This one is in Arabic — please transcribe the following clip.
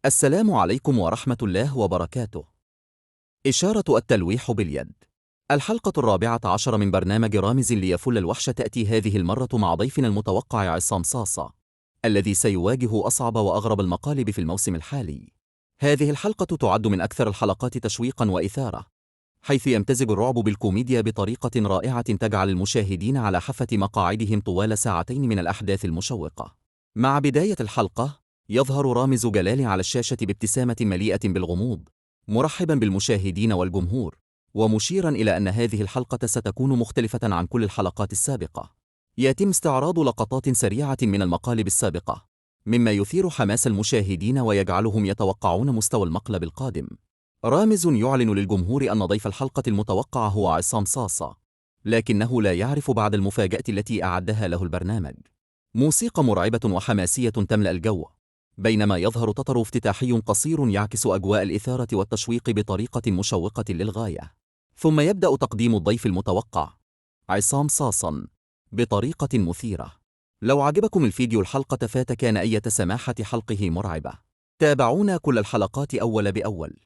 السلام عليكم ورحمة الله وبركاته. إشارة التلويح باليد. الحلقة 14 من برنامج رامز ليفل الوحش تأتي هذه المرة مع ضيفنا المتوقع عصام صاصة، الذي سيواجه أصعب وأغرب المقالب في الموسم الحالي. هذه الحلقة تعد من أكثر الحلقات تشويقا وإثارة، حيث يمتزج الرعب بالكوميديا بطريقة رائعة تجعل المشاهدين على حافة مقاعدهم طوال ساعتين من الأحداث المشوقة. مع بداية الحلقة يظهر رامز جلال على الشاشة بابتسامة مليئة بالغموض، مرحبا بالمشاهدين والجمهور، ومشيرا إلى أن هذه الحلقة ستكون مختلفة عن كل الحلقات السابقة. يتم استعراض لقطات سريعة من المقالب السابقة، مما يثير حماس المشاهدين ويجعلهم يتوقعون مستوى المقلب القادم. رامز يعلن للجمهور أن ضيف الحلقة المتوقع هو عصام صاصة، لكنه لا يعرف بعد المفاجأة التي أعدها له البرنامج. موسيقى مرعبة وحماسية تملأ الجو، بينما يظهر تتر افتتاحي قصير يعكس أجواء الإثارة والتشويق بطريقة مشوقة للغاية. ثم يبدأ تقديم الضيف المتوقع عصام صاصا بطريقة مثيرة. لو عجبكم الفيديو الحلقة فات كان أية سماحة حلقه مرعبة. تابعونا كل الحلقات أول بأول.